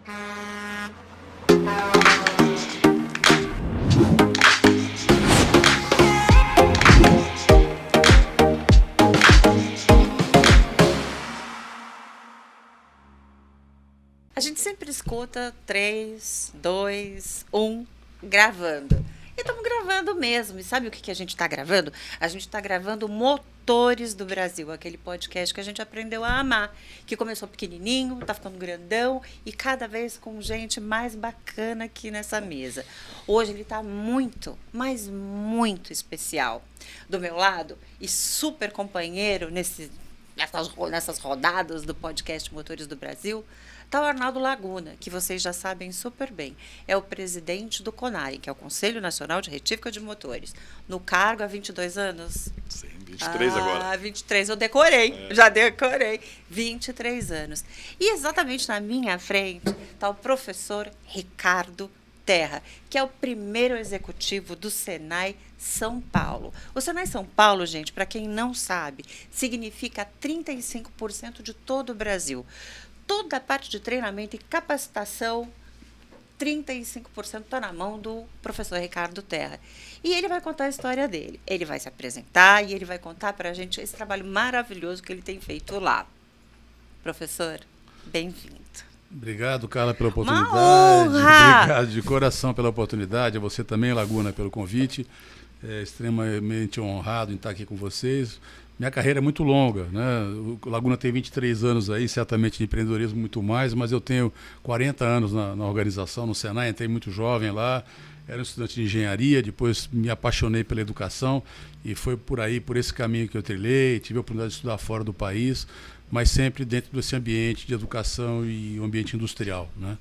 A gente sempre escuta 3, 2, 1, gravando. E estamos gravando mesmo. E sabe o que a gente está gravando? A gente está gravando Motores do Brasil, aquele podcast que a gente aprendeu a amar, que começou pequenininho, está ficando grandão e cada vez com gente mais bacana aqui nessa mesa. Hoje ele está muito, mas muito especial. Do meu lado, e super companheiro nessas rodadas do podcast Motores do Brasil, está o Arnaldo Laguna, que vocês já sabem super bem. É o presidente do CONARE, que é o Conselho Nacional de Retífica de Motores. No cargo há 22 anos? Sim, 23 agora. Ah, 23, eu decorei, já decorei. 23 anos. E exatamente na minha frente está o professor Ricardo Terra, que é o primeiro executivo do Senai São Paulo. O Senai São Paulo, gente, para quem não sabe, significa 35% de todo o Brasil. Toda a parte de treinamento e capacitação, 35% está na mão do professor Ricardo Terra. E ele vai contar a história dele. Ele vai se apresentar e ele vai contar para a gente esse trabalho maravilhoso que ele tem feito lá. Professor, bem-vindo. Obrigado, Carla, pela oportunidade. Uma honra! Obrigado de coração pela oportunidade. A você também, Laguna, pelo convite. Extremamente honrado em estar aqui com vocês. Minha carreira é muito longa, né? O Laguna tem 23 anos aí, certamente de empreendedorismo muito mais, mas eu tenho 40 anos na organização, no Senai, entrei muito jovem lá, era um estudante de engenharia, depois me apaixonei pela educação e foi por aí, por esse caminho que eu trilhei, tive a oportunidade de estudar fora do país, mas sempre dentro desse ambiente de educação e ambiente industrial, né?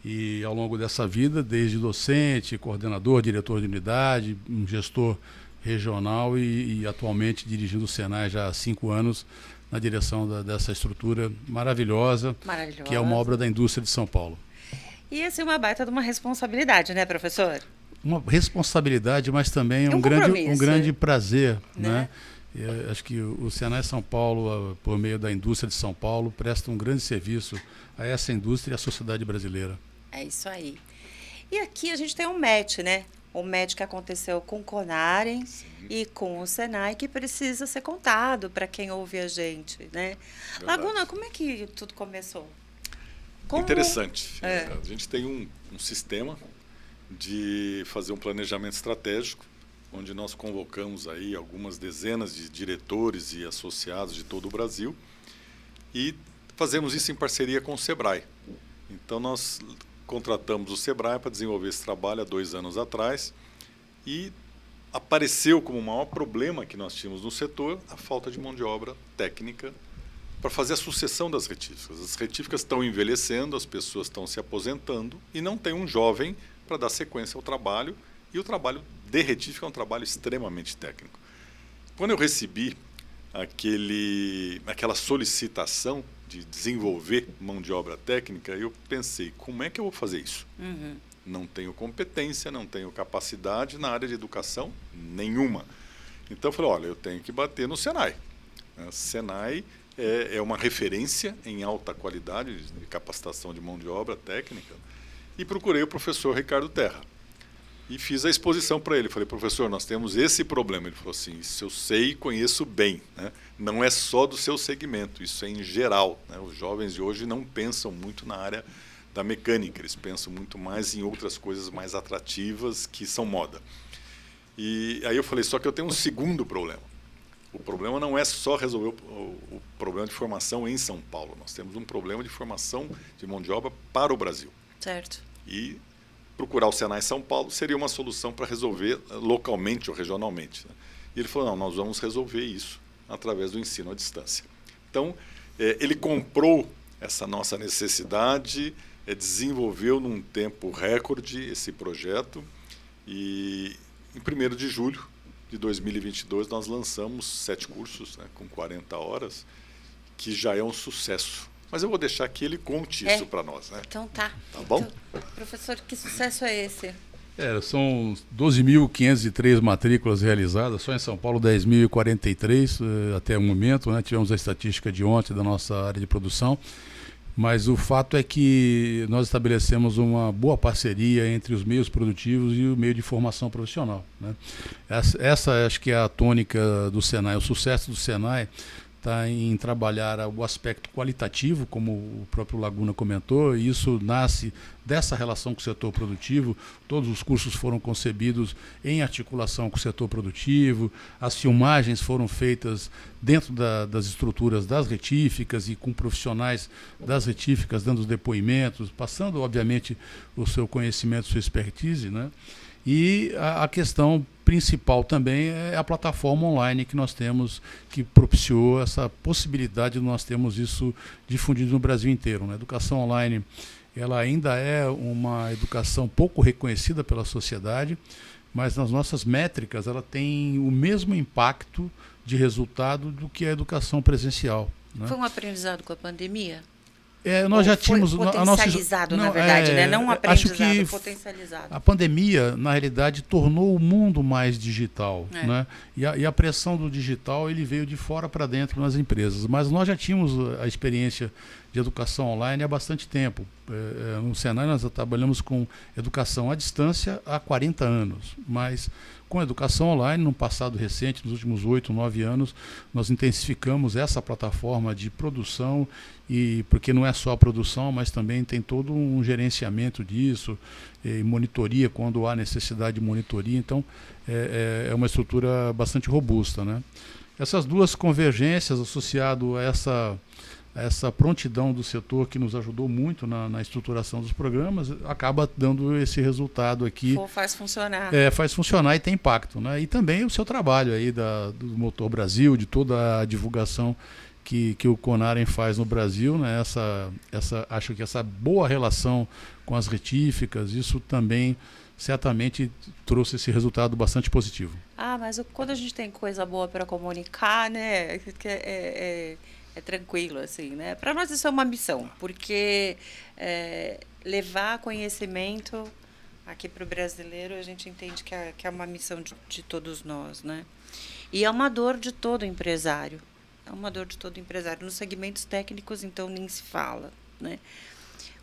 E ao longo dessa vida, desde docente, coordenador, diretor de unidade, um gestor regional e atualmente dirigindo o Senai já há 5 anos na direção dessa estrutura maravilhosa, que é uma obra da indústria de São Paulo. E essa é uma baita de uma responsabilidade, né, professor? Uma responsabilidade, mas também um grande prazer, né? Acho que o Senai São Paulo, por meio da indústria de São Paulo, presta um grande serviço a essa indústria e à sociedade brasileira. É isso aí. E aqui a gente tem um match, né? O match que aconteceu com o CONARE e com o Senai, que precisa ser contado para quem ouve a gente, né? Verdade. Laguna, como é que tudo começou? Interessante. A gente tem um sistema de fazer um planejamento estratégico, onde nós convocamos aí algumas dezenas de diretores e associados de todo o Brasil e fazemos isso em parceria com o SEBRAE. Então, nós contratamos o SEBRAE para desenvolver esse trabalho há 2 anos atrás e apareceu como o maior problema que nós tínhamos no setor a falta de mão de obra técnica para fazer a sucessão das retíficas. As retíficas estão envelhecendo, as pessoas estão se aposentando e não tem um jovem para dar sequência ao trabalho, e o trabalho de retífica é um trabalho extremamente técnico. Quando eu recebi aquela solicitação de desenvolver mão de obra técnica, eu pensei, como é que eu vou fazer isso? Não tenho competência, não tenho capacidade na área de educação nenhuma. Então eu falei, olha, eu tenho que bater no Senai. O Senai é uma referência em alta qualidade de capacitação de mão de obra técnica, e procurei o professor Ricardo Terra. E fiz a exposição para ele. Falei, professor, nós temos esse problema. Ele falou assim, isso eu sei e conheço bem, né? Não é só do seu segmento, isso é em geral, né? Os jovens de hoje não pensam muito na área da mecânica, eles pensam muito mais em outras coisas mais atrativas que são moda. E aí eu falei, só que eu tenho um segundo problema. O problema não é só resolver o problema de formação em São Paulo. Nós temos um problema de formação de mão de obra para o Brasil. Certo. E procurar o Senai São Paulo seria uma solução para resolver localmente ou regionalmente, né? E ele falou, não, nós vamos resolver isso através do ensino à distância. Então, ele comprou essa nossa necessidade, desenvolveu num tempo recorde esse projeto e em 1º de julho de 2022 nós lançamos 7 cursos, né, com 40 horas, que já é um sucesso. Mas eu vou deixar que ele conte isso para nós, né? Então tá. Tá bom? Então, professor, que sucesso é esse? São 12.503 matrículas realizadas, só em São Paulo 10.043 até o momento, né? Tivemos a estatística de ontem da nossa área de produção, Mas o fato é que nós estabelecemos uma boa parceria entre os meios produtivos e o meio de formação profissional, né? Essa acho que é a tônica do Senai. O sucesso do Senai está em trabalhar o aspecto qualitativo, como o próprio Laguna comentou, e isso nasce dessa relação com o setor produtivo. Todos os cursos foram concebidos em articulação com o setor produtivo, as filmagens foram feitas dentro das estruturas das retíficas e com profissionais das retíficas dando os depoimentos, passando, obviamente, o seu conhecimento, sua expertise, né? E a questão principal também é a plataforma online que nós temos, que propiciou essa possibilidade de nós termos isso difundido no Brasil inteiro, né? A educação online, ela ainda é uma educação pouco reconhecida pela sociedade, mas nas nossas métricas ela tem o mesmo impacto de resultado do que a educação presencial, né? Foi um aprendizado com a pandemia? Nós já tínhamos potencializado, na verdade, né? Não um aprendizado, acho que potencializado. A pandemia, na realidade, tornou o mundo mais digital, né? E a pressão do digital ele veio de fora para dentro nas empresas. Mas nós já tínhamos a experiência de educação online há bastante tempo. No Senai nós trabalhamos com educação à distância há 40 anos, mas com educação online, no passado recente, nos últimos 8, 9 anos, nós intensificamos essa plataforma de produção, e porque não é só a produção, mas também tem todo um gerenciamento disso, e monitoria quando há necessidade de monitoria. Então, é uma estrutura bastante robusta, né? Essas duas convergências, associado a essa prontidão do setor que nos ajudou muito na estruturação dos programas, acaba dando esse resultado aqui. Faz funcionar. Faz funcionar e tem impacto, né? E também o seu trabalho aí do Motor Brasil, de toda a divulgação que o Conaren faz no Brasil, né? Acho que essa boa relação com as retíficas, isso também certamente trouxe esse resultado bastante positivo. Mas quando a gente tem coisa boa para comunicar, né? É tranquilo, assim, né? Para nós isso é uma missão, porque levar conhecimento aqui para o brasileiro, a gente entende que é uma missão de todos nós, né? E é uma dor de todo empresário. É uma dor de todo empresário. Nos segmentos técnicos, então, nem se fala, né?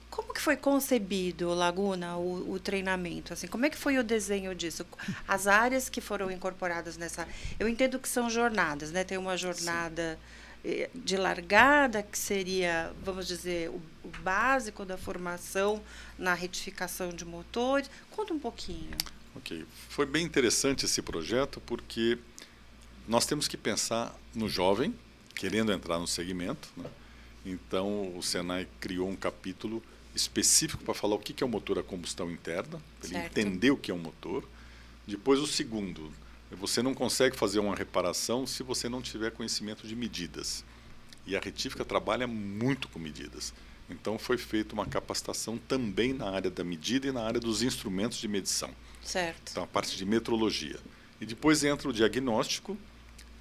Como que foi concebido, Laguna, o treinamento? Assim, como é que foi o desenho disso? As áreas que foram incorporadas nessa... Eu entendo que são jornadas, né? Tem uma jornada... Sim. De largada, que seria, vamos dizer, o básico da formação na retificação de motores. Conta um pouquinho. Ok. Foi bem interessante esse projeto, porque nós temos que pensar no jovem, querendo entrar no segmento, né? Então, o Senai criou um capítulo específico para falar o que é o motor a combustão interna, para ele entender o que é um motor. Depois, o segundo... Você não consegue fazer uma reparação se você não tiver conhecimento de medidas. E a retífica trabalha muito com medidas. Então, foi feita uma capacitação também na área da medida e na área dos instrumentos de medição. Certo. Então, a parte de metrologia. E depois entra o diagnóstico,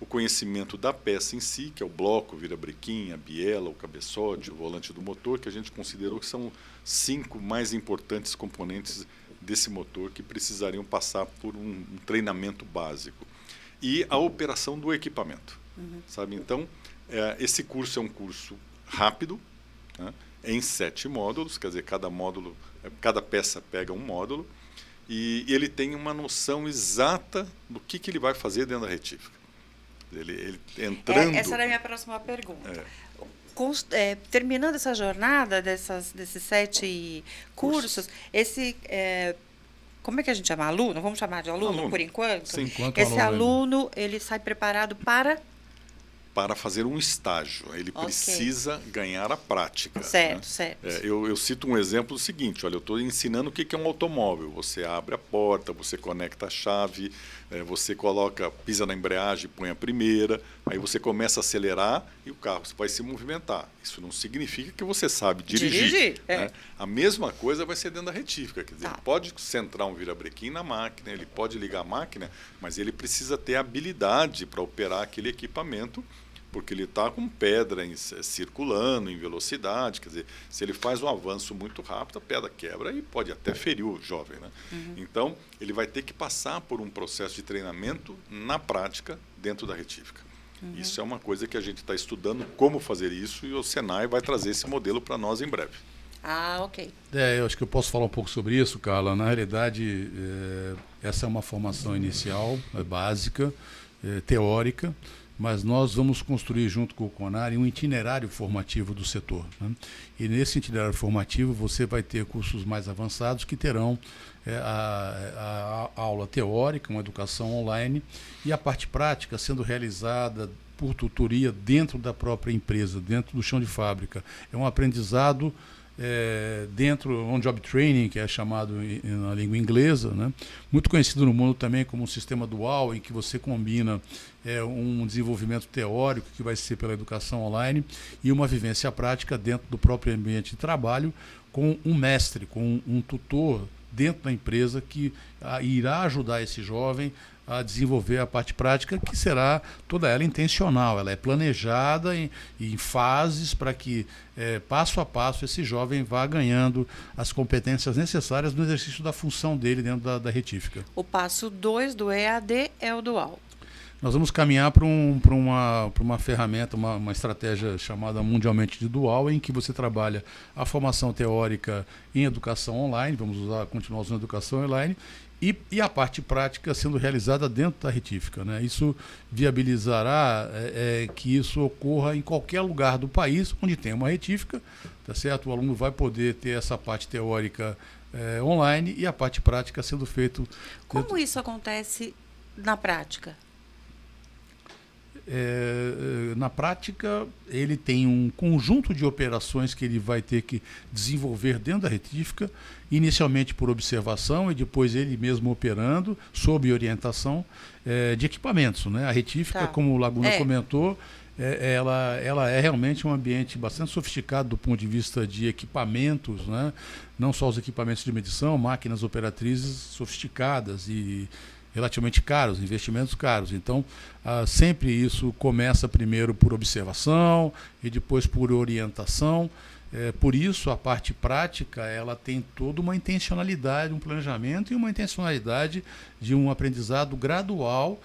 o conhecimento da peça em si, que é o bloco, o virabrequim, a biela, o cabeçote, o volante do motor, que a gente considerou que são 5 mais importantes componentes desse motor que precisariam passar por um treinamento básico. E a operação do equipamento. Sabe? Então, esse curso é um curso rápido, né? Em 7 módulos, quer dizer, cada peça pega um módulo, e ele tem uma noção exata do que ele vai fazer dentro da retífica. Ele entrando... Essa era a minha próxima pergunta. Terminando essa jornada desses 7 cursos, como é que a gente chama? Aluno? Vamos chamar de aluno por enquanto? Sim, esse aluno, ele sai preparado para fazer um estágio. Ele precisa ganhar a prática. Certo, né? Certo. Eu cito um exemplo do seguinte, olha, eu estou ensinando o que é um automóvel. Você abre a porta, você conecta a chave, você pisa na embreagem, põe a primeira, aí você começa a acelerar e o carro vai se movimentar. Isso não significa que você sabe dirigir. Né? A mesma coisa vai ser dentro da retífica. Quer dizer, ele pode centrar um virabrequim na máquina, ele pode ligar a máquina, mas ele precisa ter habilidade para operar aquele equipamento, porque ele está com pedra circulando em velocidade, quer dizer, se ele faz um avanço muito rápido, a pedra quebra e pode até ferir o jovem, né? Então, ele vai ter que passar por um processo de treinamento na prática dentro da retífica. Isso é uma coisa que a gente está estudando como fazer isso e o Senai vai trazer esse modelo para nós em breve. Ah, ok. Eu acho que eu posso falar um pouco sobre isso, Carla. Na realidade, essa é uma formação inicial, básica, teórica, mas nós vamos construir junto com o CONAR um itinerário formativo do setor, né? E nesse itinerário formativo você vai ter cursos mais avançados que terão a aula teórica, uma educação online, e a parte prática sendo realizada por tutoria dentro da própria empresa, dentro do chão de fábrica. É um aprendizado dentro on-job training, que é chamado na língua inglesa, né? Muito conhecido no mundo também como um sistema dual, em que você combina um desenvolvimento teórico, que vai ser pela educação online, e uma vivência prática dentro do próprio ambiente de trabalho, com um mestre, com um tutor dentro da empresa que irá ajudar esse jovem a desenvolver a parte prática, que será toda ela intencional, ela é planejada em fases para que, passo a passo, esse jovem vá ganhando as competências necessárias no exercício da função dele dentro da retífica. O passo 2 do EAD é o dual. Nós vamos caminhar para uma ferramenta, uma estratégia chamada mundialmente de dual, em que você trabalha a formação teórica em educação online, continuar usando educação online, e a parte prática sendo realizada dentro da retífica, né? Isso viabilizará que isso ocorra em qualquer lugar do país onde tem uma retífica, tá certo? O aluno vai poder ter essa parte teórica online e a parte prática sendo feito... Como isso acontece na prática? Na prática, ele tem um conjunto de operações que ele vai ter que desenvolver dentro da retífica, inicialmente por observação e depois ele mesmo operando, sob orientação de equipamentos, né? A retífica, como o Laguna comentou, ela é realmente um ambiente bastante sofisticado do ponto de vista de equipamentos, né? Não só os equipamentos de medição, máquinas operatrizes sofisticadas e relativamente caros, investimentos caros. Então, sempre isso começa primeiro por observação e depois por orientação. Por isso, a parte prática ela tem toda uma intencionalidade, um planejamento e uma intencionalidade de um aprendizado gradual,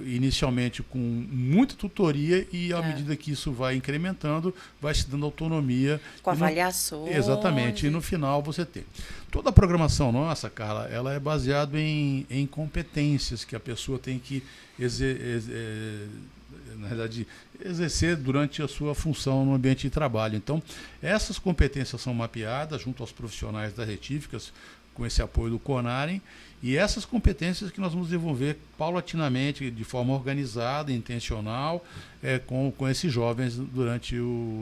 inicialmente com muita tutoria e, à medida que isso vai incrementando, vai se dando autonomia. Com avaliações. Exatamente. E no final você tem. Toda a programação nossa, Carla, ela é baseada em competências que a pessoa tem que na verdade, exercer durante a sua função no ambiente de trabalho. Então, essas competências são mapeadas junto aos profissionais das retíficas, com esse apoio do CONAREM, e essas competências que nós vamos desenvolver paulatinamente, de forma organizada, intencional, com esses jovens durante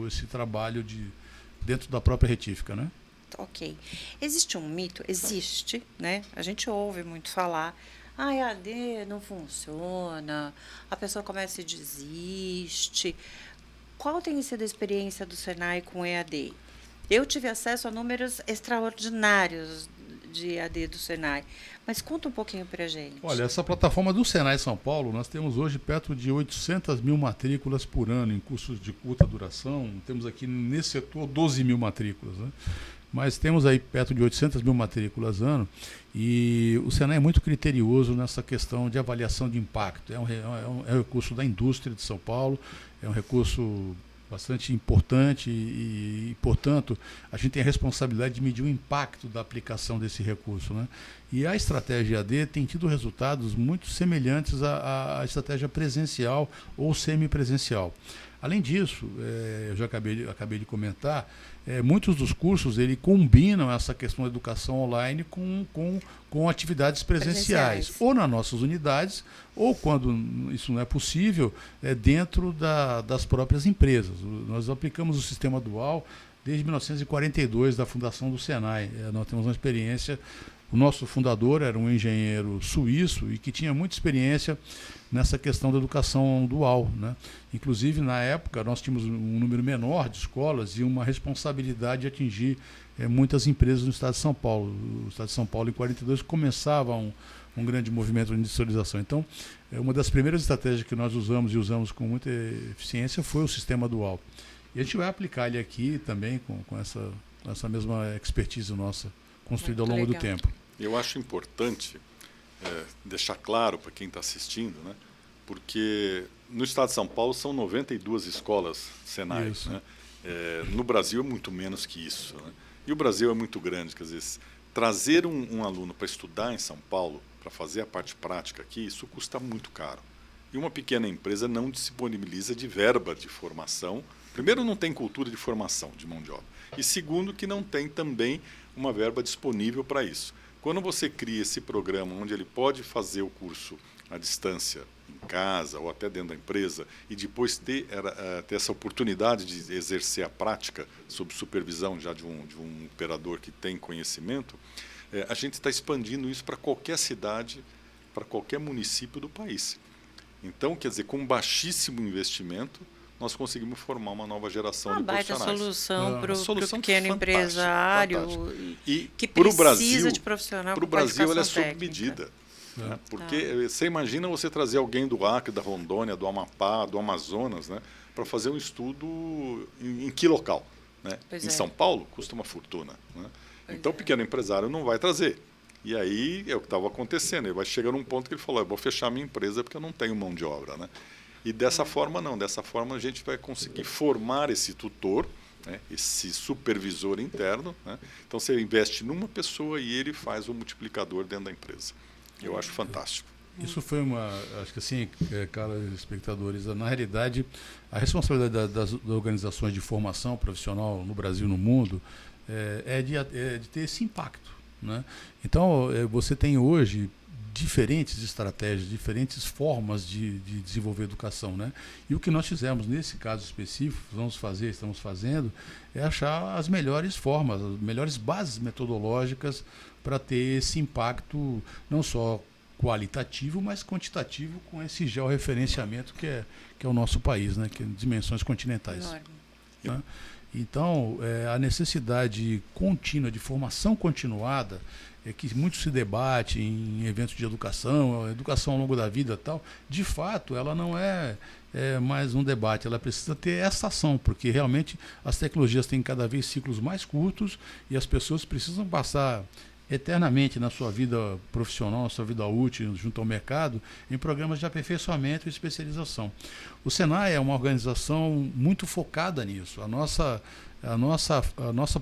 esse trabalho dentro da própria retífica, né? Ok. Existe um mito? Existe, né? A gente ouve muito falar. EAD não funciona, a pessoa começa e desiste. Qual tem sido a experiência do Senai com EAD? Eu tive acesso a números extraordinários de EAD do Senai, mas conta um pouquinho para a gente. Olha, essa plataforma do Senai São Paulo, nós temos hoje perto de 800 mil matrículas por ano em cursos de curta duração. Temos aqui nesse setor 12 mil matrículas, né? Mas temos aí perto de 800 mil matrículas ano, e o Senai é muito criterioso nessa questão de avaliação de impacto. É um recurso da indústria de São Paulo, é um recurso bastante importante e, portanto, a gente tem a responsabilidade de medir o impacto da aplicação desse recurso, né? E a estratégia AD tem tido resultados muito semelhantes à estratégia presencial ou semipresencial. Além disso, eu já acabei de comentar, muitos dos cursos ele combinam essa questão da educação online com atividades presenciais, ou nas nossas unidades, ou, quando isso não é possível, dentro das próprias empresas. Nós aplicamos o sistema dual desde 1942, da fundação do Senai. Nós temos uma experiência. O nosso fundador era um engenheiro suíço e que tinha muita experiência nessa questão da educação dual, né? Inclusive, na época, nós tínhamos um número menor de escolas e uma responsabilidade de atingir muitas empresas no estado de São Paulo. O estado de São Paulo, em 42, começava um grande movimento de industrialização. Então, uma das primeiras estratégias que nós usamos com muita eficiência foi o sistema dual. E a gente vai aplicar ele aqui também com essa mesma expertise nossa, construída ao longo do tempo. Eu acho importante deixar claro para quem está assistindo, né? porque no estado de São Paulo são 92 escolas Senai. Né? No Brasil é muito menos que isso. Né? E o Brasil é muito grande. Quer dizer, trazer um aluno para estudar em São Paulo, para fazer a parte prática aqui, isso custa muito caro. E uma pequena empresa não disponibiliza de verba de formação. Primeiro, não tem cultura de formação de mão de obra. E segundo, que não tem também uma verba disponível para isso. Quando você cria esse programa onde ele pode fazer o curso à distância, em casa ou até dentro da empresa, e depois ter essa oportunidade de exercer a prática sob supervisão já de um operador que tem conhecimento, a gente está expandindo isso para qualquer cidade, para qualquer município do país. Então, quer dizer, com baixíssimo investimento, nós conseguimos formar uma nova geração de profissionais. Uma baita solução para o pequeno fantástica, empresário e que precisa de profissional. Para o Brasil, ela é sob medida. Né? Porque você imagina você trazer alguém do Acre, da Rondônia, do Amapá, do Amazonas, né, para fazer um estudo em que local? Né? Em São Paulo, custa uma fortuna. Né? Então, o pequeno empresário não vai trazer. E aí é o que estava acontecendo. Ele vai chegar num ponto que ele falou, eu vou fechar minha empresa porque eu não tenho mão de obra. Né? E dessa forma, não. Dessa forma, a gente vai conseguir formar esse tutor, né, esse supervisor interno. Né? Então, você investe numa pessoa e ele faz o multiplicador dentro da empresa. Eu acho fantástico. Isso foi acho que assim, caros espectadores, na realidade, a responsabilidade das organizações de formação profissional no Brasil e no mundo é de ter esse impacto. Né? Então, você tem hoje diferentes estratégias, diferentes formas de desenvolver educação. Né? E o que nós fizemos nesse caso específico, estamos fazendo, é achar as melhores formas, as melhores bases metodológicas para ter esse impacto não só qualitativo, mas quantitativo com esse georreferenciamento que é o nosso país, né? Que é dimensões continentais. Né? Então, a necessidade contínua de formação continuada, que muito se debate em eventos de educação ao longo da vida e tal, de fato, ela não é mais um debate, ela precisa ter essa ação, porque realmente as tecnologias têm cada vez ciclos mais curtos e as pessoas precisam passar eternamente na sua vida profissional, na sua vida útil, junto ao mercado, em programas de aperfeiçoamento e especialização. O Senai é uma organização muito focada nisso. A nossa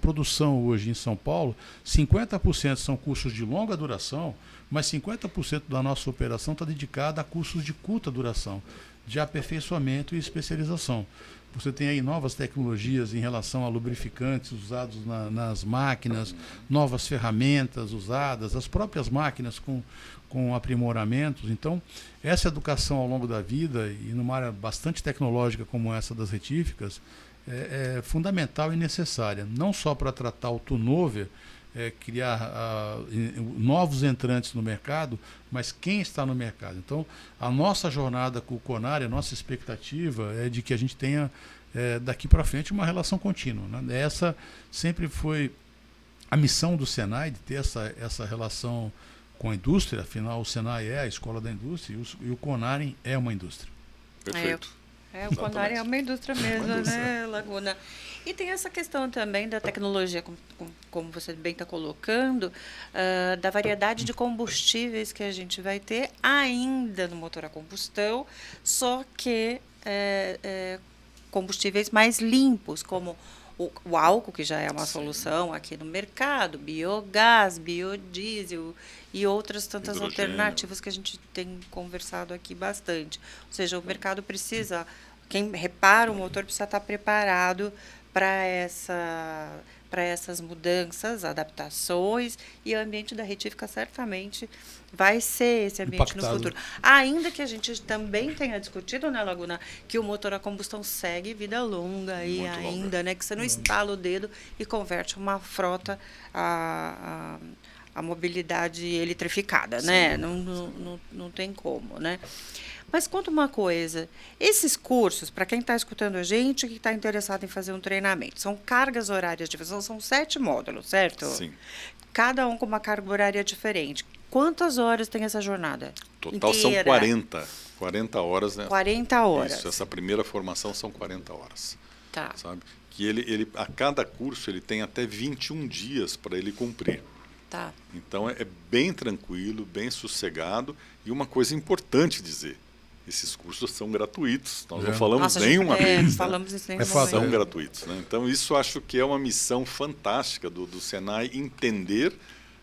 produção hoje em São Paulo, 50% são cursos de longa duração, mas 50% da nossa operação está dedicada a cursos de curta duração, de aperfeiçoamento e especialização. Você tem aí novas tecnologias em relação a lubrificantes usados nas máquinas, novas ferramentas usadas, as próprias máquinas com aprimoramentos. Então, essa educação ao longo da vida, e numa área bastante tecnológica como essa das retíficas, é fundamental e necessária, não só para tratar o turnover, criar novos entrantes no mercado, mas quem está no mercado. Então, a nossa jornada com o Conare, a nossa expectativa é de que a gente tenha, daqui para frente, uma relação contínua. Né? Essa sempre foi a missão do Senai, de ter essa relação com a indústria. Afinal, o Senai é a escola da indústria e o Conare é uma indústria. Perfeito. O Conare é uma indústria mesmo, né, Laguna? E tem essa questão também da tecnologia, como você bem está colocando, da variedade de combustíveis que a gente vai ter ainda no motor a combustão, só que combustíveis mais limpos, como o álcool, que já é uma solução aqui no mercado, biogás, biodiesel e outras tantas alternativas que a gente tem conversado aqui bastante. Ou seja, o mercado precisa, quem repara o motor precisa estar preparado para essas mudanças, adaptações, e o ambiente da retífica certamente vai ser esse ambiente no futuro. Ainda que a gente também tenha discutido, né, Laguna, que o motor a combustão segue vida longa aí ainda, né, que você não estala o dedo e converte uma frota a mobilidade eletrificada, né? Não tem como, né? Mas conta uma coisa, esses cursos, para quem está escutando a gente, que está interessado em fazer um treinamento, são cargas horárias diferentes, são 7 módulos, certo? Sim. Cada um com uma carga horária diferente. Quantas horas tem essa jornada? Total inteira? São 40 horas, né? 40 horas. Isso, essa primeira formação são 40 horas. Tá. Sabe? Que ele, a cada curso, ele tem até 21 dias para ele cumprir. Tá. Então, é bem tranquilo, bem sossegado. E uma coisa importante dizer, esses cursos são gratuitos. Nós não falamos Nossa, nenhuma vez. Né? Falamos isso em nenhum fato, São momento. gratuitos. Né? Então, isso acho que é uma missão fantástica do Senai, entender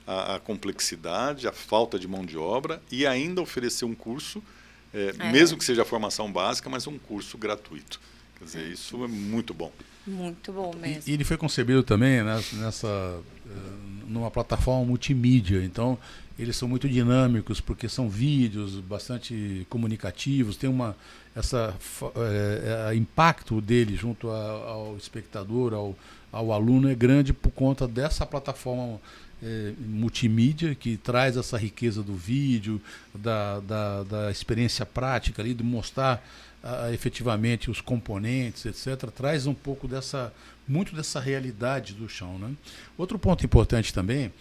a complexidade, a falta de mão de obra e ainda oferecer um curso, mesmo que seja a formação básica, mas um curso gratuito. Quer dizer, isso é muito bom. Muito bom mesmo. E ele foi concebido também numa plataforma multimídia, então eles são muito dinâmicos porque são vídeos bastante comunicativos, tem impacto dele junto ao espectador, ao aluno é grande por conta dessa plataforma multimídia que traz essa riqueza do vídeo, da experiência prática ali, de mostrar efetivamente os componentes, etc., traz um pouco muito dessa realidade do chão. Né? Outro ponto importante também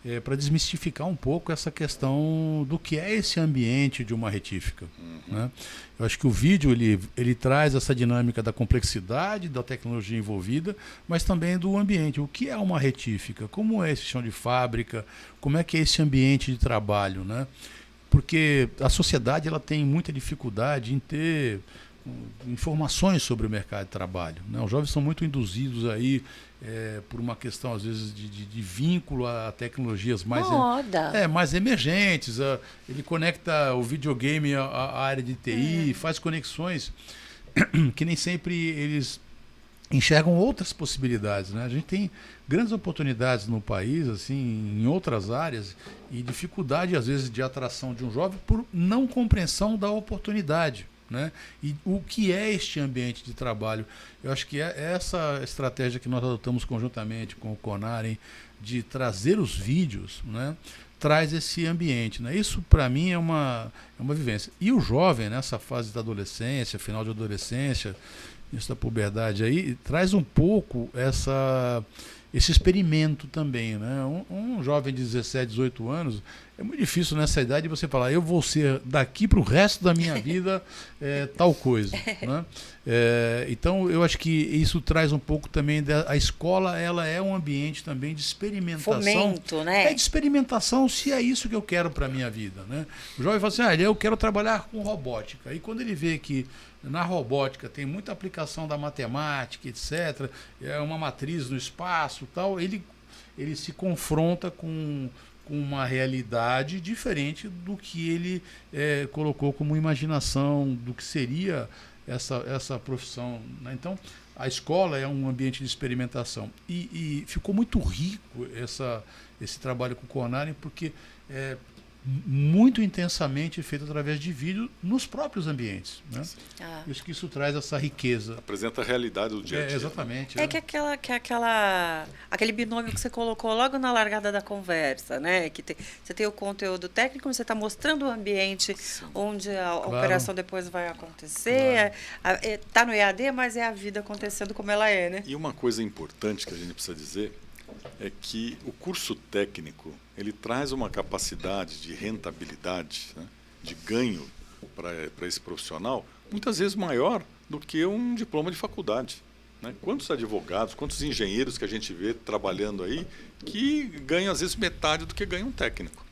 é para desmistificar um pouco essa questão do que é esse ambiente de uma retífica. Né? Eu acho que o vídeo ele traz essa dinâmica da complexidade da tecnologia envolvida, mas também do ambiente. O que é uma retífica? Como é esse chão de fábrica? Como é que é esse ambiente de trabalho? Né? Porque a sociedade ela tem muita dificuldade em ter informações sobre o mercado de trabalho. Né? Os jovens são muito induzidos aí por uma questão, às vezes, de vínculo a tecnologias mais emergentes. Ele conecta o videogame à área de TI, faz conexões que nem sempre eles enxergam outras possibilidades. Né? A gente tem grandes oportunidades no país, assim, em outras áreas, e dificuldade, às vezes, de atração de um jovem por não compreensão da oportunidade. Né? E o que é este ambiente de trabalho? Eu acho que é essa estratégia que nós adotamos conjuntamente com o CONAR, de trazer os vídeos, né? Traz esse ambiente. Né? Isso, para mim, é uma vivência. E o jovem, nessa fase da adolescência, final de adolescência, isso da puberdade aí, traz um pouco esse experimento também. Né? Um jovem de 17, 18 anos, é muito difícil nessa idade você falar, eu vou ser daqui para o resto da minha vida tal coisa. Né? Então, eu acho que isso traz um pouco também, a escola ela é um ambiente também de experimentação. Fomento, né? De experimentação, se é isso que eu quero para a minha vida. Né? O jovem fala assim, eu quero trabalhar com robótica. E quando ele vê que na robótica tem muita aplicação da matemática, etc., é uma matriz no espaço, tal, ele se confronta com uma realidade diferente do que ele colocou como imaginação, do que seria essa profissão. Né? Então, a escola é um ambiente de experimentação. E ficou muito rico esse trabalho com o CONAR, porque muito intensamente feito através de vídeo nos próprios ambientes. Né? Isso traz essa riqueza. Apresenta a realidade do dia a dia. Exatamente. Que aquele binômio que você colocou logo na largada da conversa, né? Que você tem o conteúdo técnico, você está mostrando o ambiente onde a operação depois vai acontecer. Está no EAD, mas é a vida acontecendo como ela é, né? E uma coisa importante que a gente precisa dizer é que o curso técnico ele traz uma capacidade de rentabilidade, né, de ganho para esse profissional, muitas vezes maior do que um diploma de faculdade. Né? Quantos advogados, quantos engenheiros que a gente vê trabalhando aí que ganham, às vezes, metade do que ganha um técnico.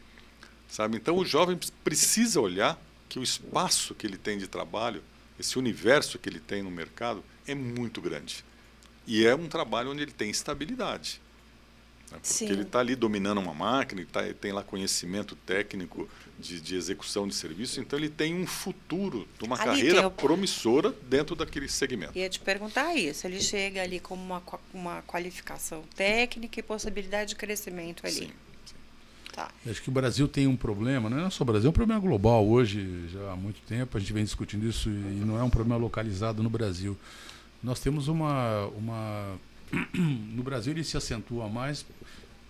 Sabe? Então, o jovem precisa olhar que o espaço que ele tem de trabalho, esse universo que ele tem no mercado, é muito grande. E é um trabalho onde ele tem estabilidade. Porque ele está ali dominando uma máquina, ele tem lá conhecimento técnico de execução de serviço, então ele tem um futuro, uma carreira promissora dentro daquele segmento. Ia te perguntar isso, ele chega ali com uma qualificação técnica e possibilidade de crescimento ali. Sim. Tá. Acho que o Brasil tem um problema, não é só o Brasil, é um problema global hoje, já há muito tempo, a gente vem discutindo isso e não é um problema localizado no Brasil. Nós temos no Brasil ele se acentua mais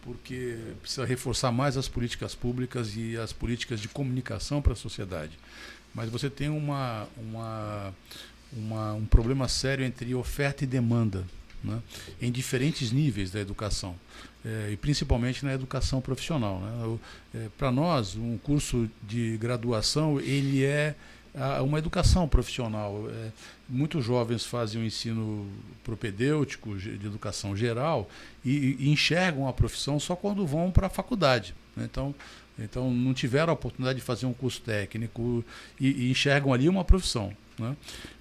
porque precisa reforçar mais as políticas públicas e as políticas de comunicação para a sociedade. Mas você tem um problema sério entre oferta e demanda, né, em diferentes níveis da educação, e principalmente na educação profissional. Né? Para nós, um curso de graduação ele é uma educação profissional. Muitos jovens fazem um ensino propedêutico, de educação geral, e enxergam a profissão só quando vão para a faculdade, né? Então, não tiveram a oportunidade de fazer um curso técnico e enxergam ali uma profissão, né?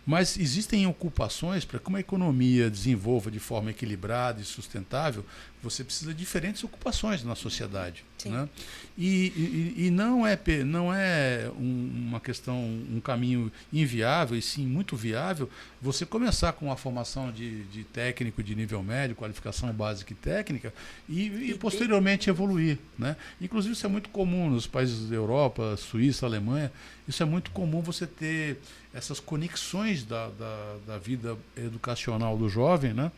Mas existem ocupações para que uma economia desenvolva de forma equilibrada e sustentável, você precisa de diferentes ocupações na sociedade, né? E não é uma questão, um caminho inviável, e sim muito viável, você começar com uma formação de técnico de nível médio, qualificação básica e técnica, e posteriormente evoluir, né? Inclusive isso é muito comum nos países da Europa, Suíça, Alemanha, isso é muito comum você ter essas conexões da vida educacional do jovem, né?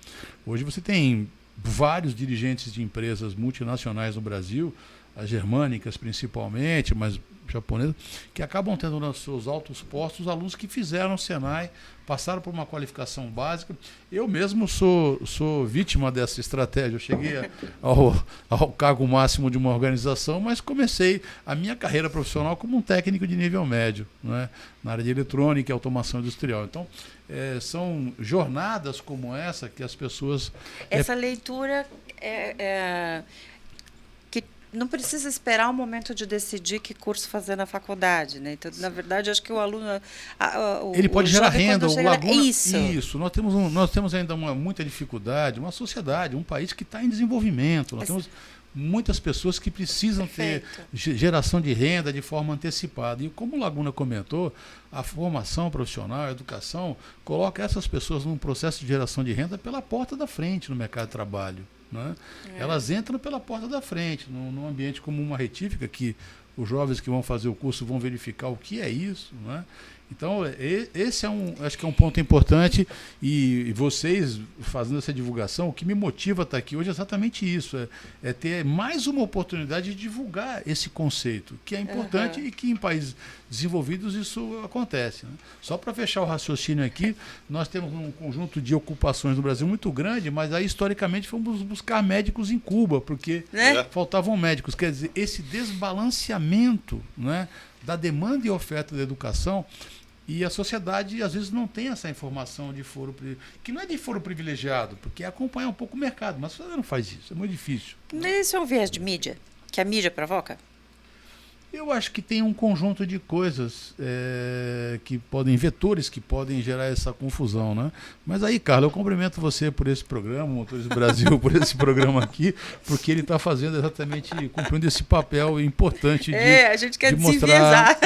Hoje você tem vários dirigentes de empresas multinacionais no Brasil, as germânicas principalmente, mas japonesas, que acabam tendo nos seus altos postos alunos que fizeram o Senai, passaram por uma qualificação básica. Eu mesmo sou vítima dessa estratégia. Eu cheguei ao cargo máximo de uma organização, mas comecei a minha carreira profissional como um técnico de nível médio, né, na área de eletrônica e automação industrial. Então, são jornadas como essa que as pessoas... Essa leitura que não precisa esperar o momento de decidir que curso fazer na faculdade, né? Então, na verdade, acho que o aluno... ele pode gerar renda, o Laguna... Isso. Nós temos ainda muita dificuldade, uma sociedade, um país que está em desenvolvimento. Nós temos muitas pessoas que precisam ter geração de renda de forma antecipada. E como o Laguna comentou, a formação profissional, a educação, coloca essas pessoas num processo de geração de renda pela porta da frente no mercado de trabalho, né? Elas entram pela porta da frente, num ambiente como uma retífica, que os jovens que vão fazer o curso vão verificar o que é isso, né? Então, esse acho que é um ponto importante, e vocês fazendo essa divulgação, o que me motiva a estar aqui hoje é exatamente isso, é ter mais uma oportunidade de divulgar esse conceito, que é importante e que em países desenvolvidos isso acontece, né? Só para fechar o raciocínio aqui, nós temos um conjunto de ocupações no Brasil muito grande, mas aí historicamente fomos buscar médicos em Cuba, porque faltavam médicos. Quer dizer, esse desbalanceamento, né, da demanda e oferta da educação, e a sociedade às vezes não tem essa informação de foro, que não é de foro privilegiado, porque acompanha um pouco o mercado, mas a sociedade não faz isso, é muito difícil. Isso é um viés de mídia, que a mídia provoca? Eu acho que tem um conjunto de coisas vetores que podem gerar essa confusão, né? Mas aí, Carla, eu cumprimento você por esse programa, Motores do Brasil, por esse programa aqui, porque ele está fazendo cumprindo esse papel importante a gente quer de mostrar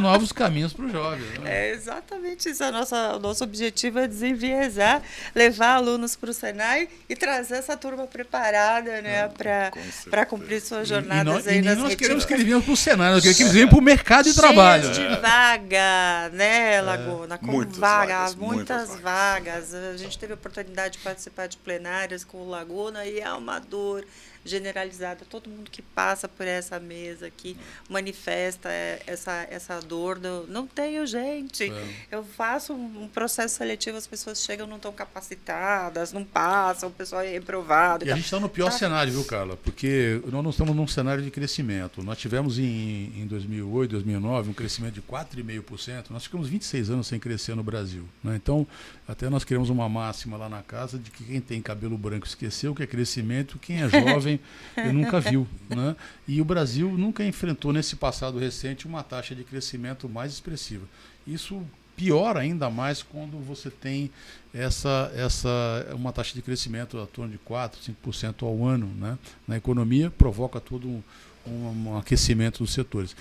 novos caminhos para o jovem, né? É exatamente isso. O nosso objetivo é desenviesar, levar alunos para o Senai e trazer essa turma preparada, né, para cumprir suas jornadas aí nas nós queremos que eles venham para o Senai. Eu queria que eles venham para o mercado de trabalho. De vaga, né, Laguna? Com muitas vagas. A gente teve a oportunidade de participar de plenárias com o Laguna e é uma dor generalizada. Todo mundo que passa por essa mesa aqui manifesta essa dor do não tenho gente. Eu faço um processo seletivo, as pessoas chegam, não estão capacitadas, não passam, o pessoal é reprovado. E a gente está no pior cenário, viu, Carla? Porque nós não estamos num cenário de crescimento. Nós tivemos em 2008, 2009, um crescimento de 4,5%. Nós ficamos 26 anos sem crescer no Brasil, né? Então, até nós criamos uma máxima lá na casa de que quem tem cabelo branco esqueceu que é crescimento, quem é jovem nunca viu, né? E o Brasil nunca enfrentou nesse passado recente uma taxa de crescimento mais expressiva. Isso piora ainda mais quando você tem uma taxa de crescimento a torno de 4%, 5% ao ano, né? Na economia, provoca todo um aquecimento dos setores.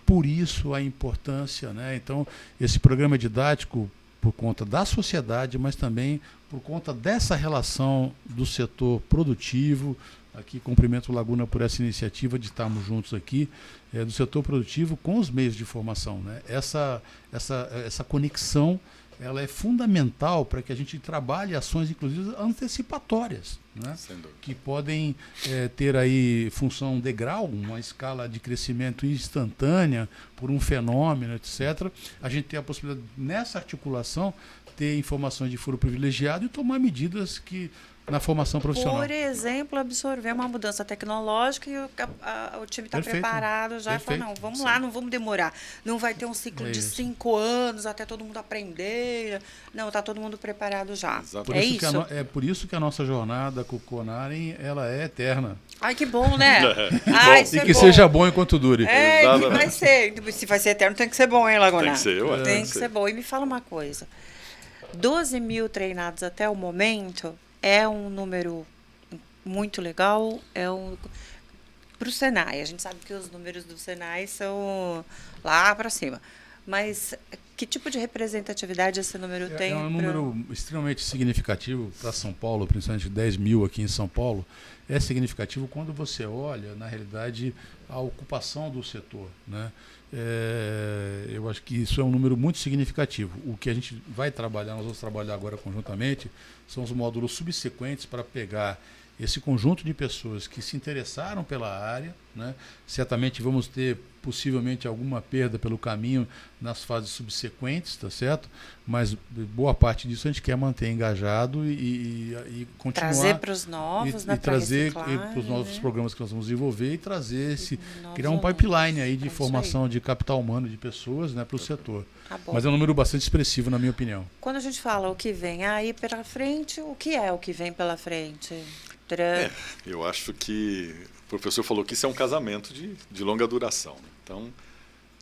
Por isso a importância, né? Então, esse programa didático, por conta da sociedade, mas também por conta dessa relação do setor produtivo. Aqui cumprimento o Laguna por essa iniciativa de estarmos juntos aqui, do setor produtivo com os meios de formação, né? Essa conexão, ela é fundamental para que a gente trabalhe ações, inclusive, antecipatórias, né? Sem dúvida. Que podem ter aí função degrau, uma escala de crescimento instantânea por um fenômeno, etc. A gente tem a possibilidade, nessa articulação, ter informações de foro privilegiado e tomar medidas que na formação profissional. Por exemplo, absorver uma mudança tecnológica e o time está preparado já e fala, não, vamos lá, não vamos demorar. Não vai ter um ciclo de 5 anos até todo mundo aprender. Não, está todo mundo preparado já. Exatamente. É por isso que a nossa jornada com o Conarem, ela é eterna. Ai, que bom, né? E que seja bom enquanto dure. Que vai ser. Se vai ser eterno, tem que ser bom, hein, Laguna? Tem que ser, ué. Tem que ser bom. E me fala uma coisa. 12 mil treinados até o momento é um número muito legal, para o Senai. A gente sabe que os números do Senai são lá para cima. Mas que tipo de representatividade esse número tem? É um número extremamente significativo para São Paulo, principalmente 10 mil aqui em São Paulo. É significativo quando você olha, na realidade, a ocupação do setor, né? Eu acho que isso é um número muito significativo. O que a gente vai trabalhar, nós vamos trabalhar agora conjuntamente, são os módulos subsequentes para pegar esse conjunto de pessoas que se interessaram pela área, né? Certamente vamos ter possivelmente alguma perda pelo caminho nas fases subsequentes, tá certo? Mas boa parte disso a gente quer manter engajado e continuar. Trazer para os novos, e trazer para os novos programas que nós vamos desenvolver e trazer criar um pipeline aí de formação de capital humano de pessoas, né, para o setor. Tá bom. Mas é um número bastante expressivo, na minha opinião. Quando a gente fala o que vem aí pela frente, o que é o que vem pela frente? Eu acho que o professor falou que isso é um casamento de longa duração. Então,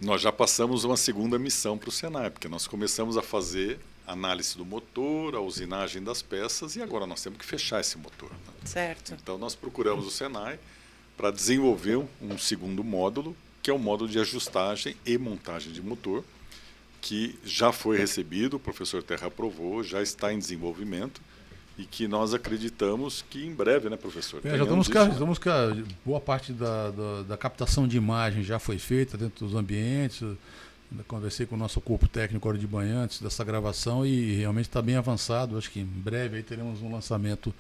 nós já passamos uma segunda missão para o Senai, porque nós começamos a fazer análise do motor, a usinagem das peças, e agora nós temos que fechar esse motor, né? Certo. Então, nós procuramos o Senai para desenvolver um segundo módulo, que é o módulo de ajustagem e montagem de motor, que já foi recebido, o professor Terra aprovou, já está em desenvolvimento, e que nós acreditamos que em breve, né, professor? Já estamos com boa parte da captação de imagem já foi feita dentro dos ambientes. Conversei com o nosso corpo técnico hora de manhã antes dessa gravação e realmente está bem avançado. Acho que em breve aí teremos um lançamento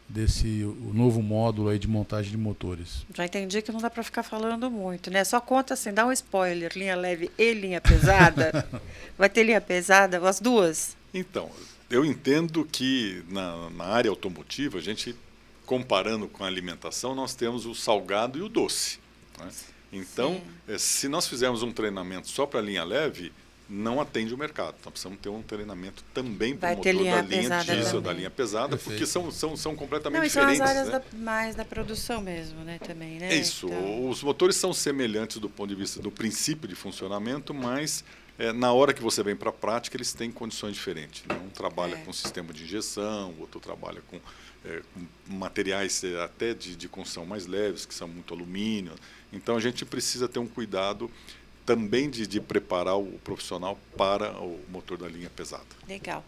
o novo módulo aí de montagem de motores. Já entendi que não dá para ficar falando muito, né? Só conta assim, dá um spoiler, linha leve e linha pesada. Vai ter linha pesada, as duas? Então, eu entendo que na área automotiva, a gente, comparando com a alimentação, nós temos o salgado e o doce, né? Então, se nós fizermos um treinamento só para a linha leve, não atende o mercado. Nós precisamos ter um treinamento também para o motor da linha diesel, da linha pesada, porque são completamente diferentes. São as áreas mais da produção mesmo, né? Também, né? É isso. Então, os motores são semelhantes do ponto de vista do princípio de funcionamento, mas na hora que você vem para a prática, eles têm condições diferentes, né? Um trabalha com sistema de injeção, o outro trabalha com materiais até de construção mais leves, que são muito alumínio. Então, a gente precisa ter um cuidado também de preparar o profissional para o motor da linha pesada. Legal.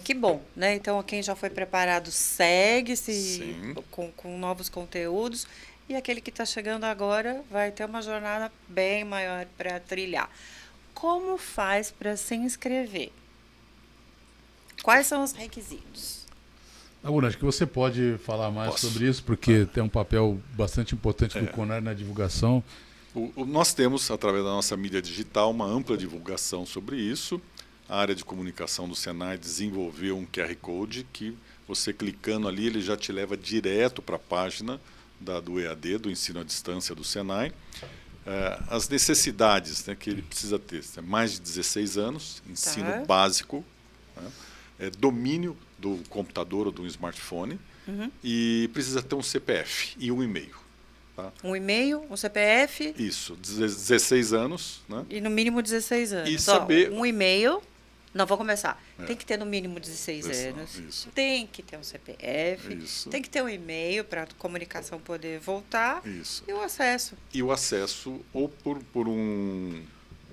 Que bom, né? Então, quem já foi preparado segue-se com novos conteúdos e aquele que está chegando agora vai ter uma jornada bem maior para trilhar. Como faz para se inscrever? Quais são os requisitos? Laguna, acho que você pode falar mais sobre isso, porque tem um papel bastante importante do Conarem na divulgação. Nós temos, através da nossa mídia digital, uma ampla divulgação sobre isso. A área de comunicação do Senai desenvolveu um QR Code que você clicando ali, ele já te leva direto para a página do EAD, do ensino à distância do Senai. As necessidades, né, que ele precisa ter: mais de 16 anos, ensino básico, né, domínio do computador ou do smartphone, e precisa ter um CPF e um e-mail. Tá? Um e-mail, um CPF. Isso, 16 anos. Né? E no mínimo 16 anos. E saber... Um e-mail. Não, vou começar. Tem que ter no mínimo 16 anos. Isso. Tem que ter um CPF. Isso. Tem que ter um e-mail para a comunicação poder voltar. Isso. E o acesso. E o acesso ou por um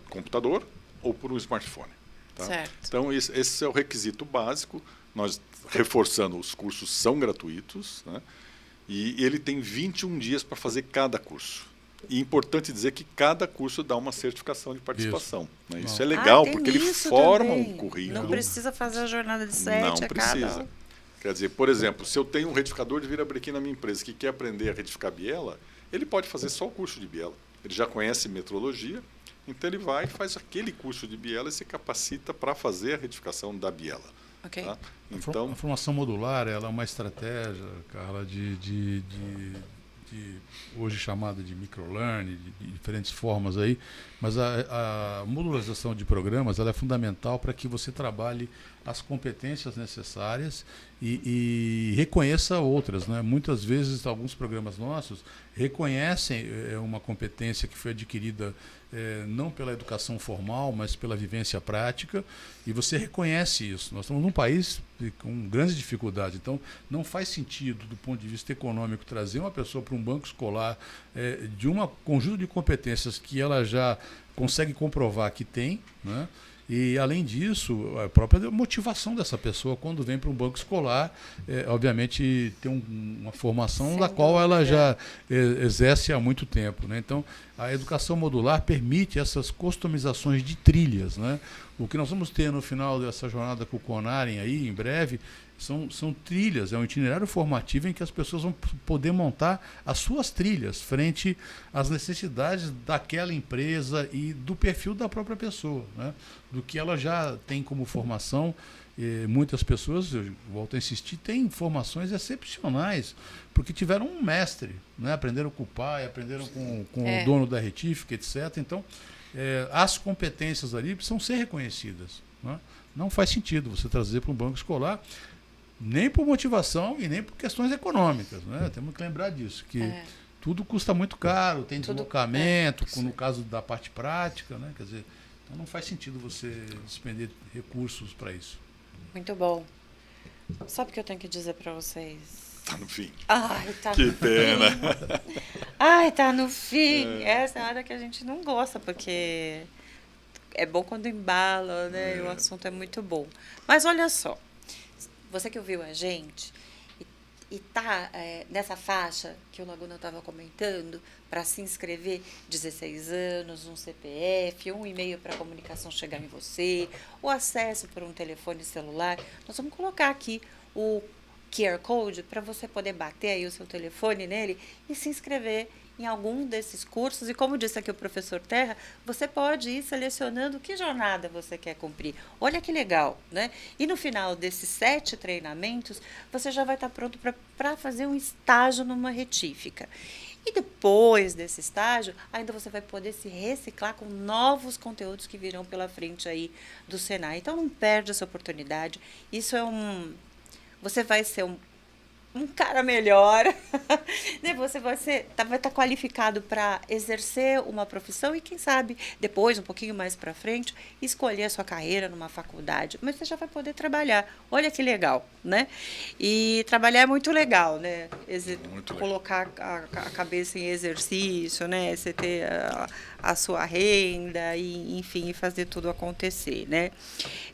computador ou por um smartphone. Tá? Certo. Então, esse é o requisito básico. Nós, reforçando, os cursos são gratuitos, né? E ele tem 21 dias para fazer cada curso. E é importante dizer que cada curso dá uma certificação de participação. Né? Isso é legal, porque ele forma um currículo. Não precisa fazer a jornada de 7 Não a precisa. cada. Quer dizer, por exemplo, se eu tenho um retificador de virabrequim na minha empresa que quer aprender a retificar biela, ele pode fazer só o curso de biela. Ele já conhece metrologia, então ele vai e faz aquele curso de biela e se capacita para fazer a retificação da biela. Ok. Tá? Então, A formação modular, ela é uma estratégia, Carla, hoje chamada de microlearning, de diferentes formas aí, mas a modularização de programas, ela é fundamental para que você trabalhe as competências necessárias e reconheça outras, né? Muitas vezes, alguns programas nossos reconhecem uma competência que foi adquirida não pela educação formal, mas pela vivência prática, e você reconhece isso. Nós estamos num país com grandes dificuldades, então não faz sentido, do ponto de vista econômico, trazer uma pessoa para um banco escolar de um conjunto de competências que ela já consegue comprovar que tem, né? E, além disso, a própria motivação dessa pessoa quando vem para um banco escolar, obviamente, tem uma formação Sem da qual dúvida. ela já exerce há muito tempo, né? Então, a educação modular permite essas customizações de trilhas, né? O que nós vamos ter no final dessa jornada com o Conarem aí, em breve, são trilhas, é um itinerário formativo em que as pessoas vão poder montar as suas trilhas frente às necessidades daquela empresa e do perfil da própria pessoa, né? Do que ela já tem como formação. Muitas pessoas, eu volto a insistir, têm formações excepcionais, porque tiveram um mestre, né? Aprenderam com o pai, aprenderam com o dono da retífica, etc. Então, as competências ali precisam ser reconhecidas, né? Não faz sentido você trazer para um banco escolar, nem por motivação e nem por questões econômicas, né? Temos que lembrar disso, que tudo custa muito caro, tem deslocamento, no caso da parte prática, né? Quer dizer, então não faz sentido você despender recursos para isso. Muito bom. Sabe o que eu tenho que dizer para vocês? tá no fim. Ai, tá Que no pena. fim. Ai, tá no fim. Essa é a hora que a gente não gosta, porque é bom quando embala, né? E o assunto é muito bom. Mas olha só, você que ouviu a gente e tá nessa faixa que o Laguna estava comentando, para se inscrever, 16 anos, um CPF, um e-mail para a comunicação chegar em você, o acesso por um telefone celular, nós vamos colocar aqui o QR Code para você poder bater aí o seu telefone nele e se inscrever em algum desses cursos. E como disse aqui o professor Terra, você pode ir selecionando que jornada você quer cumprir. Olha que legal, né? E no final desses 7 treinamentos, você já vai estar pronto para fazer um estágio numa retífica. E depois desse estágio, ainda você vai poder se reciclar com novos conteúdos que virão pela frente aí do Senai. Então não perde essa oportunidade. Isso é você vai ser um cara melhor, né? Você vai estar qualificado para exercer uma profissão e, quem sabe, depois, um pouquinho mais para frente, escolher a sua carreira numa faculdade. Mas você já vai poder trabalhar. Olha que legal, né? E trabalhar é muito legal, né? Muito legal. Colocar a cabeça em exercício, né? Você ter a sua renda e, enfim, fazer tudo acontecer, né?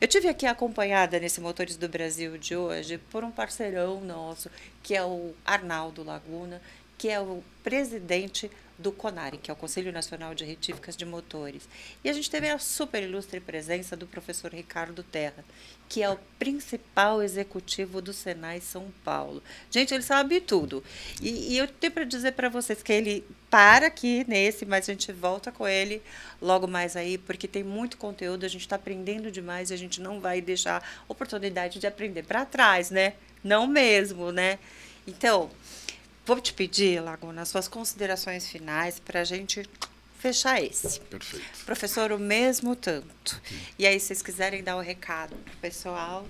Eu tive aqui acompanhada nesse Motores do Brasil de hoje por um parceirão nosso, que é o Arnaldo Laguna, que é o presidente do CONAREM, que é o Conselho Nacional de Retíficas de Motores. E a gente teve a super ilustre presença do professor Ricardo Terra, que é o principal executivo do Senai São Paulo. Gente, ele sabe tudo. E eu tenho para dizer para vocês que ele para aqui nesse, mas a gente volta com ele logo mais aí, porque tem muito conteúdo, a gente está aprendendo demais e a gente não vai deixar a oportunidade de aprender para trás, né? Não mesmo, né? Então, vou te pedir, Laguna, as suas considerações finais para a gente fechar esse. Perfeito. Professor, o mesmo tanto. E aí, se vocês quiserem dar o recado pro pessoal.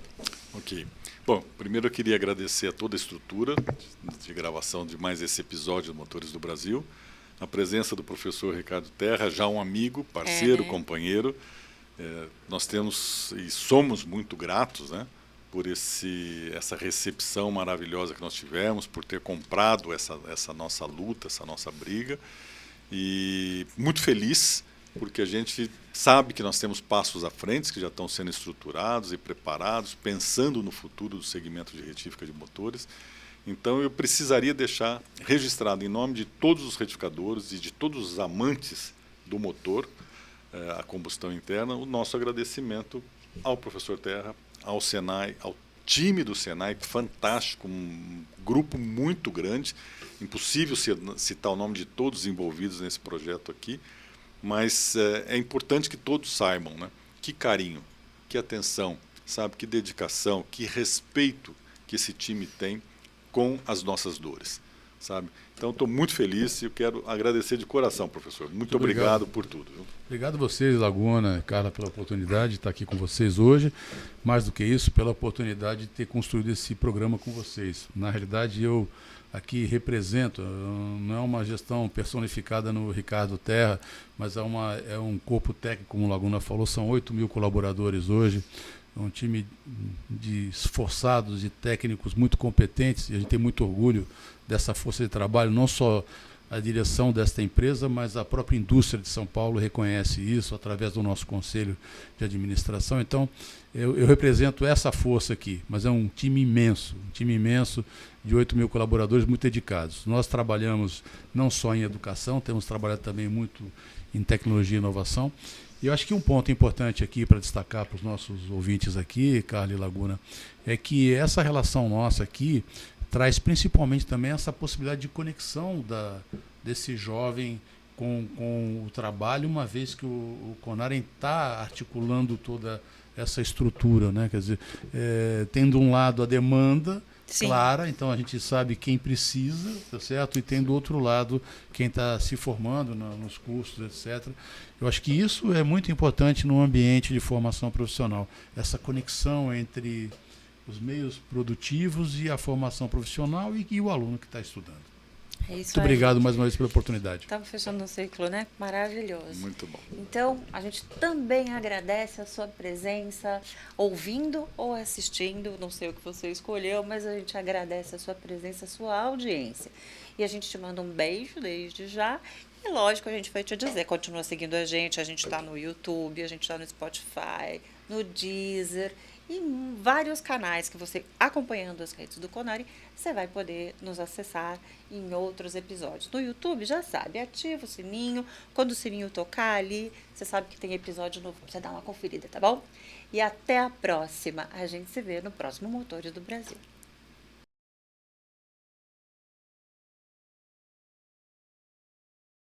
Ok. Bom, primeiro eu queria agradecer a toda a estrutura de gravação de mais esse episódio do Motores do Brasil, a presença do professor Ricardo Terra, já um amigo, parceiro, né? Companheiro. Nós temos e somos muito gratos, né, por essa recepção maravilhosa que nós tivemos, por ter comprado essa nossa luta, essa nossa briga. E muito feliz, porque a gente sabe que nós temos passos à frente, que já estão sendo estruturados e preparados, pensando no futuro do segmento de retífica de motores. Então, eu precisaria deixar registrado, em nome de todos os retificadores e de todos os amantes do motor, a combustão interna, o nosso agradecimento ao professor Terra, ao Senai, time do Senai fantástico, um grupo muito grande, impossível citar o nome de todos envolvidos nesse projeto aqui, mas é importante que todos saibam, né? Que carinho, que atenção, sabe, que dedicação, que respeito que esse time tem com as nossas dores, sabe? Então, estou muito feliz e eu quero agradecer de coração, professor. Muito obrigado por tudo. Viu? Obrigado a vocês, Laguna, Carla, pela oportunidade de estar aqui com vocês hoje. Mais do que isso, pela oportunidade de ter construído esse programa com vocês. Na realidade, eu aqui represento, não é uma gestão personificada no Ricardo Terra, mas é um corpo técnico, como o Laguna falou, são 8.000 colaboradores hoje. É um time de esforçados, de técnicos muito competentes, e a gente tem muito orgulho dessa força de trabalho, não só a direção desta empresa, mas a própria indústria de São Paulo reconhece isso através do nosso conselho de administração. Então, eu represento essa força aqui, mas é um time imenso de 8.000 colaboradores muito dedicados. Nós trabalhamos não só em educação, temos trabalhado também muito em tecnologia e inovação. E eu acho que um ponto importante aqui para destacar para os nossos ouvintes aqui, Carla e Laguna, é que essa relação nossa aqui traz principalmente também essa possibilidade de conexão desse jovem com o trabalho, uma vez que o CONAREM está articulando toda essa estrutura, né? Quer dizer, tendo um lado a demanda, sim, clara, então a gente sabe quem precisa, tá certo? E tem do outro lado quem está se formando nos cursos, etc. Eu acho que isso é muito importante no ambiente de formação profissional, essa conexão entre os meios produtivos e a formação profissional e o aluno que está estudando. É isso. Muito obrigado mais uma vez pela oportunidade. Estamos fechando um ciclo, né? Maravilhoso. Muito bom. Então, a gente também agradece a sua presença, ouvindo ou assistindo, não sei o que você escolheu, mas a gente agradece a sua presença, a sua audiência. E a gente te manda um beijo desde já. E lógico, a gente vai te dizer, continua seguindo a gente está no YouTube, a gente está no Spotify, no Deezer, e em vários canais que você, acompanhando as redes do CONAREM, você vai poder nos acessar em outros episódios. No YouTube, já sabe, ativa o sininho, quando o sininho tocar ali, você sabe que tem episódio novo para você dar uma conferida, tá bom? E até a próxima, a gente se vê no próximo Motores do Brasil.